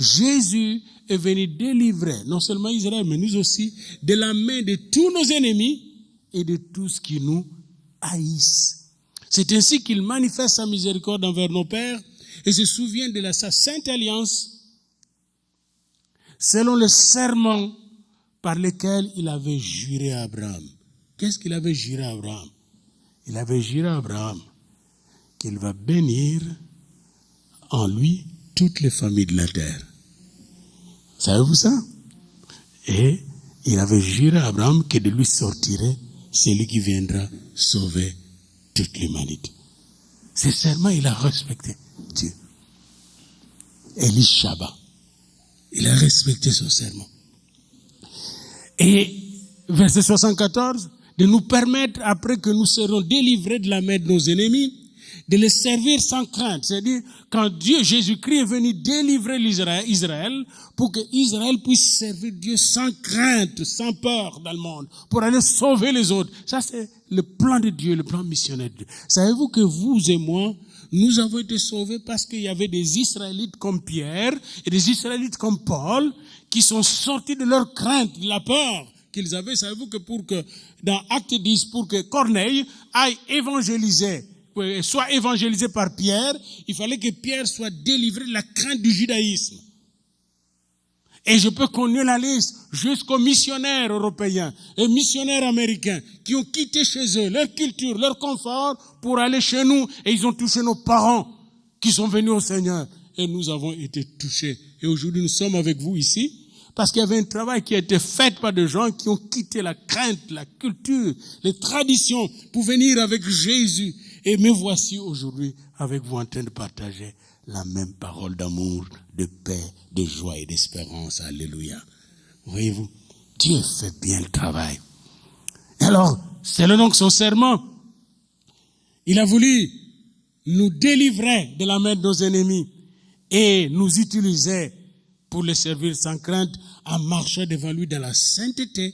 Jésus est venu délivrer, non seulement Israël, mais nous aussi, de la main de tous nos ennemis et de tous qui nous haïssent. C'est ainsi qu'il manifeste sa miséricorde envers nos pères et se souvient de sa sainte alliance, selon le serment par lequel il avait juré à Abraham. Qu'est-ce qu'il avait juré à Abraham? Il avait juré à Abraham qu'il va bénir en lui toutes les familles de la terre. Savez-vous ça? Et il avait juré à Abraham que de lui sortirait celui qui viendra sauver toute l'humanité. Ce serment, il a respecté Dieu. Élie Shabbat, il a respecté son serment. Et verset 74, de nous permettre, après que nous serons délivrés de la main de nos ennemis, de les servir sans crainte. C'est-à-dire, quand Dieu, Jésus-Christ, est venu délivrer Israël, pour que Israël puisse servir Dieu sans crainte, sans peur dans le monde, pour aller sauver les autres. Ça, c'est le plan de Dieu, le plan missionnaire de Dieu. Savez-vous que vous et moi, nous avons été sauvés parce qu'il y avait des Israélites comme Pierre et des Israélites comme Paul qui sont sortis de leur crainte, de la peur qu'ils avaient. Savez-vous que dans Acte 10, pour que Corneille aille évangéliser, soit évangélisé par Pierre, il fallait que Pierre soit délivré de la crainte du judaïsme. Et je peux connaître la liste jusqu'aux missionnaires européens et missionnaires américains qui ont quitté chez eux leur culture, leur confort pour aller chez nous, et ils ont touché nos parents qui sont venus au Seigneur. Et nous avons été touchés. Et aujourd'hui, nous sommes avec vous ici parce qu'il y avait un travail qui a été fait par des gens qui ont quitté la crainte, la culture, les traditions pour venir avec Jésus. Et me voici aujourd'hui avec vous en train de partager la même parole d'amour, de paix, de joie et d'espérance. Alléluia. Voyez-vous, Dieu fait bien le travail. Alors, c'est le nom de son serment. Il a voulu nous délivrer de la main de nos ennemis et nous utiliser pour les servir sans crainte en marchant devant lui dans la sainteté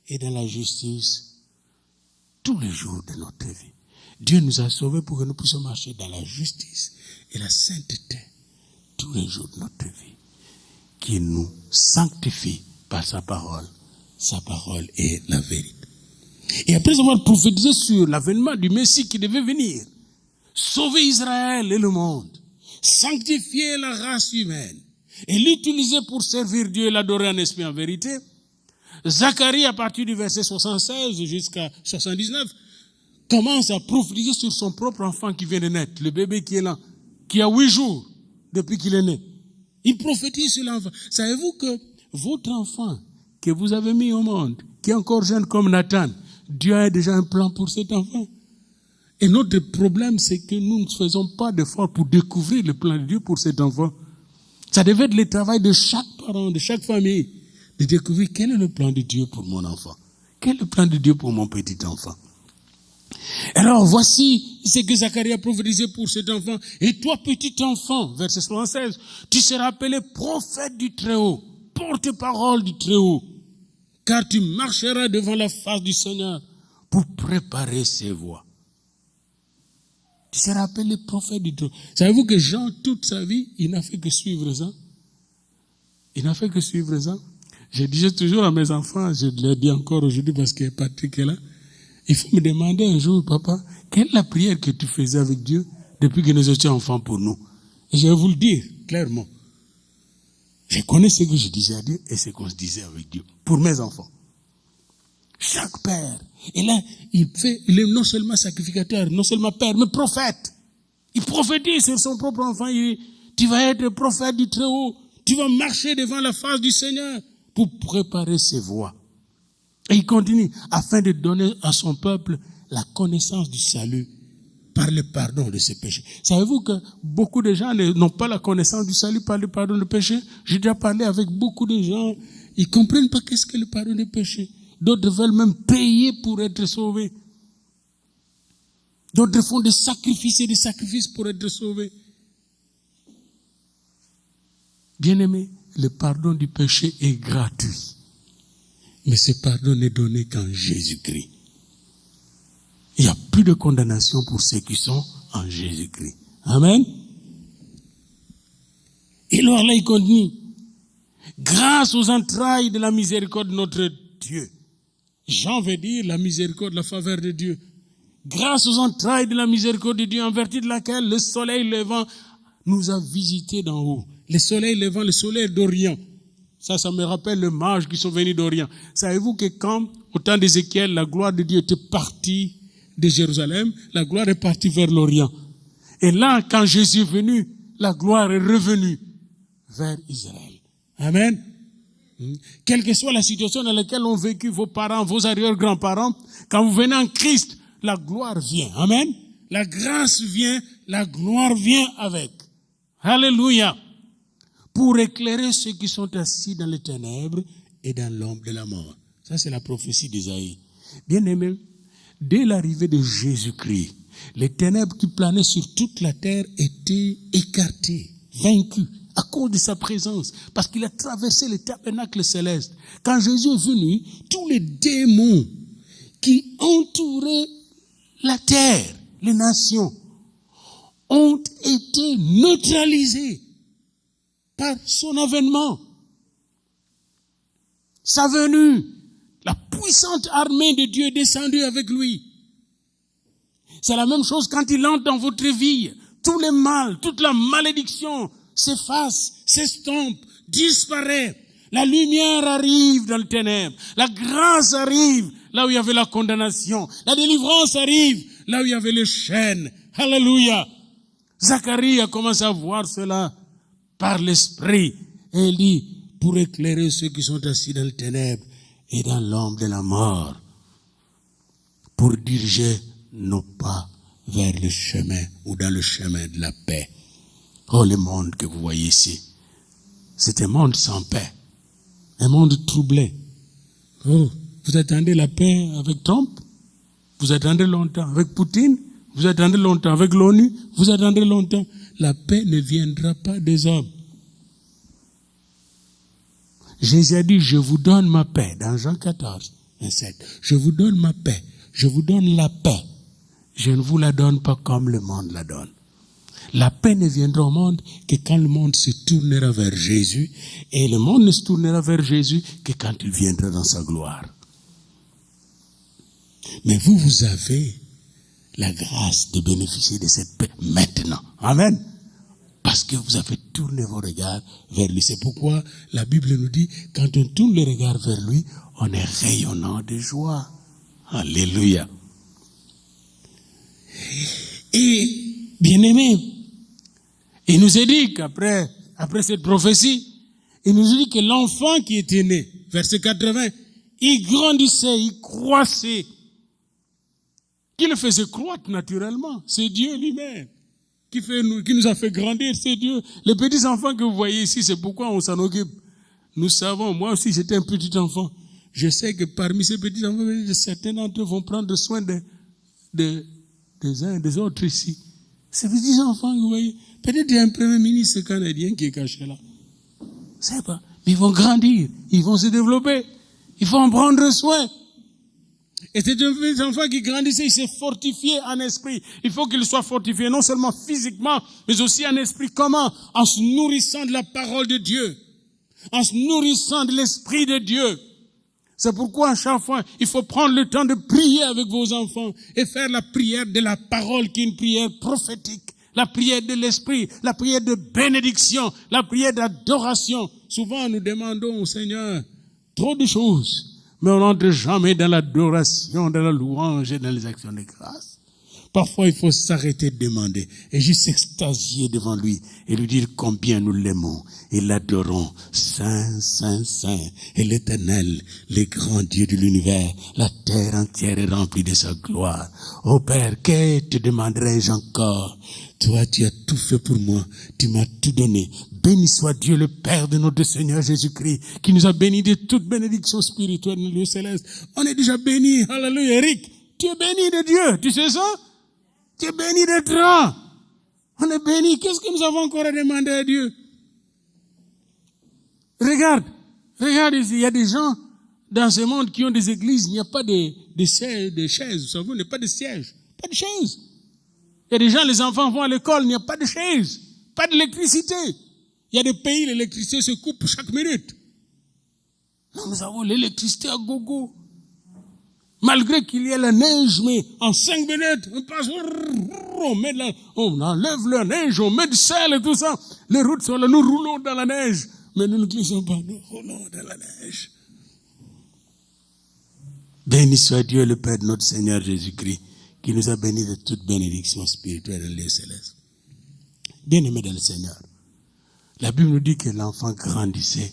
et dans la justice tous les jours de notre vie. Dieu nous a sauvés pour que nous puissions marcher dans la justice et la sainteté tous les jours de notre vie, qui nous sanctifie par sa parole. Sa parole est la vérité. Et après avoir prophétisé sur l'avènement du Messie qui devait venir, sauver Israël et le monde, sanctifier la race humaine et l'utiliser pour servir Dieu et l'adorer en esprit en vérité, Zacharie, à partir du verset 76 jusqu'à 79, commence à prophétiser sur son propre enfant qui vient de naître, le bébé qui est là, qui a 8 jours depuis qu'il est né. Il prophétise sur l'enfant. Savez-vous que votre enfant que vous avez mis au monde, qui est encore jeune comme Nathan, Dieu a déjà un plan pour cet enfant. Et notre problème, c'est que nous ne faisons pas d'efforts pour découvrir le plan de Dieu pour cet enfant. Ça devait être le travail de chaque parent, de chaque famille, de découvrir quel est le plan de Dieu pour mon enfant. Quel est le plan de Dieu pour mon petit enfant. Alors voici ce que Zacharie a prophétisé pour cet enfant. Et toi, petit enfant, verset 76, tu seras appelé prophète du Très-Haut, porte-parole du Très-Haut, car tu marcheras devant la face du Seigneur pour préparer ses voies. Tu seras appelé prophète du Très-Haut. Savez-vous que Jean, toute sa vie, il n'a fait que suivre ça? Il n'a fait que suivre ça. Je disais toujours à mes enfants, je le dis encore aujourd'hui parce que Patrick est là, il faut me demander un jour, papa, quelle est la prière que tu faisais avec Dieu depuis que nous étions enfants pour nous? Et je vais vous le dire clairement. Je connais ce que je disais à Dieu et ce qu'on se disait avec Dieu pour mes enfants. Chaque père. Et là, il est non seulement sacrificateur, non seulement père, mais prophète. Il prophétise sur son propre enfant. Il dit, tu vas être prophète du Très-Haut. Tu vas marcher devant la face du Seigneur pour préparer ses voies. Et il continue, afin de donner à son peuple la connaissance du salut par le pardon de ses péchés. Savez-vous que beaucoup de gens n'ont pas la connaissance du salut par le pardon des péchés? J'ai déjà parlé avec beaucoup de gens, ils ne comprennent pas qu'est-ce que le pardon des péchés. D'autres veulent même payer pour être sauvés. D'autres font des sacrifices pour être sauvés. Bien-aimés, le pardon du péché est gratuit. Mais ce pardon n'est donné qu'en Jésus-Christ. Il n'y a plus de condamnation pour ceux qui sont en Jésus-Christ. Amen. Et alors là, il continue. Grâce aux entrailles de la miséricorde de notre Dieu. Jean veut dire la miséricorde, la faveur de Dieu. Grâce aux entrailles de la miséricorde de Dieu, en vertu de laquelle le soleil levant nous a visités d'en haut. Le soleil levant, le soleil d'Orient. Ça me rappelle les mages qui sont venus d'Orient. Savez-vous que quand, au temps d'Ézéchiel, la gloire de Dieu était partie de Jérusalem, la gloire est partie vers l'Orient. Et là, quand Jésus est venu, la gloire est revenue vers Israël. Amen. Quelle que soit la situation dans laquelle ont vécu vos parents, vos arrière-grands-parents, quand vous venez en Christ, la gloire vient. Amen. La grâce vient, la gloire vient avec. Alléluia. Pour éclairer ceux qui sont assis dans les ténèbres et dans l'ombre de la mort. Ça, c'est la prophétie d'Isaïe. Bien-aimés, dès l'arrivée de Jésus-Christ, les ténèbres qui planaient sur toute la terre étaient écartées, vaincues, à cause de sa présence, parce qu'il a traversé le tabernacle céleste. Quand Jésus est venu, tous les démons qui entouraient la terre, les nations, ont été neutralisés par son avènement. Sa venue, la puissante armée de Dieu est descendue avec lui. C'est la même chose quand il entre dans votre vie. Tous les mal, toute la malédiction s'efface, s'estompe, disparaît. La lumière arrive dans le ténèbre. La grâce arrive là où il y avait la condamnation. La délivrance arrive là où il y avait les chaînes. Alléluia. Zacharie a commencé à voir cela par l'Esprit. Et il dit, pour éclairer ceux qui sont assis dans le ténèbre et dans l'ombre de la mort, pour diriger nos pas vers le chemin ou dans le chemin de la paix. Oh, le monde que vous voyez ici, c'est un monde sans paix, un monde troublé. Oh, vous attendez la paix avec Trump? Vous attendez longtemps avec Poutine? Vous attendez longtemps avec l'ONU? Vous attendez longtemps. La paix ne viendra pas des hommes. Jésus a dit, je vous donne ma paix, dans Jean 14, 27. Je vous donne ma paix, je vous donne la paix. Je ne vous la donne pas comme le monde la donne. La paix ne viendra au monde que quand le monde se tournera vers Jésus, et le monde ne se tournera vers Jésus que quand il viendra dans sa gloire. Mais vous, vous avez la grâce de bénéficier de cette paix maintenant. Amen. Parce que vous avez tourné vos regards vers lui. C'est pourquoi la Bible nous dit, quand on tourne le regard vers lui, on est rayonnant de joie. Alléluia. Et, bien-aimé, il nous a dit qu'après cette prophétie, il nous a dit que l'enfant qui était né, verset 80, il grandissait, il croissait. Qui le faisait croître naturellement? C'est Dieu lui-même qui nous a fait grandir, c'est Dieu. Les petits enfants que vous voyez ici, c'est pourquoi on s'en occupe. Nous savons, moi aussi j'étais un petit enfant. Je sais que parmi ces petits enfants, certains d'entre eux vont prendre soin des uns et des autres ici. Ces petits enfants que vous voyez, peut-être il y a un premier ministre canadien qui est caché là. Je sais pas. Mais ils vont grandir, ils vont se développer. Il faut en prendre soin. Et c'est un petit enfant qui grandissait, il s'est fortifié en esprit. Il faut qu'il soit fortifié non seulement physiquement, mais aussi en esprit. Comment? En se nourrissant de la parole de Dieu. En se nourrissant de l'esprit de Dieu. C'est pourquoi à chaque fois, il faut prendre le temps de prier avec vos enfants et faire la prière de la parole qui est une prière prophétique. La prière de l'esprit, la prière de bénédiction, la prière d'adoration. Souvent, nous demandons au Seigneur trop de choses. Mais on n'entre jamais dans l'adoration, dans la louange et dans les actions de grâce. Parfois, il faut s'arrêter de demander et juste s'extasier devant lui et lui dire combien nous l'aimons et l'adorons. Saint, Saint, Saint est l'Éternel, le grand Dieu de l'univers. La terre entière est remplie de sa gloire. Ô Père, que te demanderai-je encore? Toi, tu as tout fait pour moi. Tu m'as tout donné. Béni soit Dieu, le Père de notre Seigneur Jésus-Christ, qui nous a bénis de toute bénédiction spirituelle dans le lieu céleste. On est déjà béni. Alléluia. Eric, tu es béni de Dieu. Tu sais ça? Tu es béni d'être là. On est béni. Qu'est-ce que nous avons encore à demander à Dieu? Regarde ici. Il y a des gens dans ce monde qui ont des églises. Il n'y a pas de chaises. Vous savez, il n'y a pas de sièges. Pas de chaises. Il y a des gens, les enfants vont à l'école. Il n'y a pas de chaises. Pas d'électricité. Il y a des pays, l'électricité se coupe chaque minute. Nous avons l'électricité à gogo. Malgré qu'il y ait la neige, mais en 5 minutes, on passe, on enlève la neige, on met du sel et tout ça. Les routes sont là, nous roulons dans la neige. Mais nous ne glissons pas, nous roulons dans la neige. Béni soit Dieu, le Père de notre Seigneur Jésus-Christ, qui nous a bénis de toute bénédiction spirituelle dans les célestes. Bien-aimés dans le Seigneur, la Bible nous dit que l'enfant grandissait,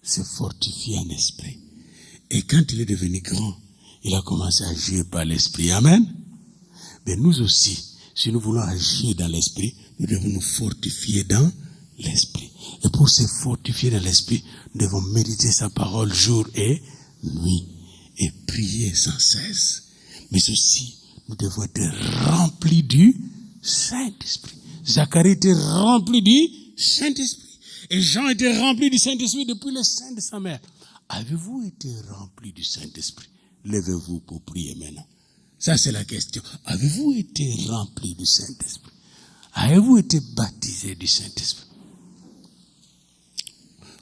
se fortifiait en esprit. Et quand il est devenu grand, il a commencé à agir par l'esprit. Amen. Mais nous aussi, si nous voulons agir dans l'esprit, nous devons nous fortifier dans l'esprit. Et pour se fortifier dans l'esprit, nous devons méditer sa parole jour et nuit. Et prier sans cesse. Mais aussi, nous devons être remplis du Saint-Esprit. Zacharie était rempli du Saint-Esprit. Et Jean était rempli du Saint-Esprit depuis le sein de sa mère. Avez-vous été rempli du Saint-Esprit? Levez-vous pour prier maintenant. Ça, c'est la question. Avez-vous été rempli du Saint-Esprit? Avez-vous été baptisé du Saint-Esprit?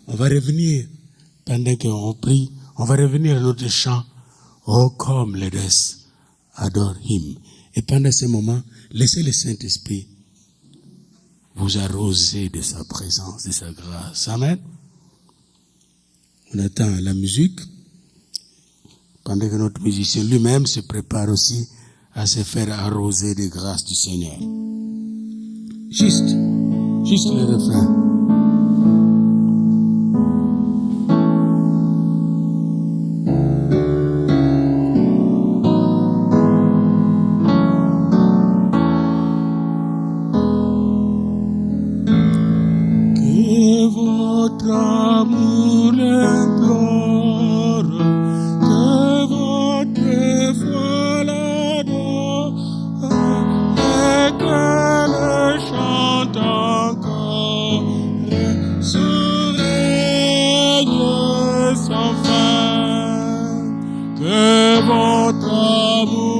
On va revenir, pendant qu'on prie, on va revenir à notre chant. Oh, come, let us adore him. Et pendant ce moment, laissez le Saint-Esprit vous arroser de sa présence, de sa grâce. Amen. On attend la musique. Pendant que notre musicien lui-même se prépare aussi à se faire arroser des grâces du Seigneur. Juste le refrain. Que votre amour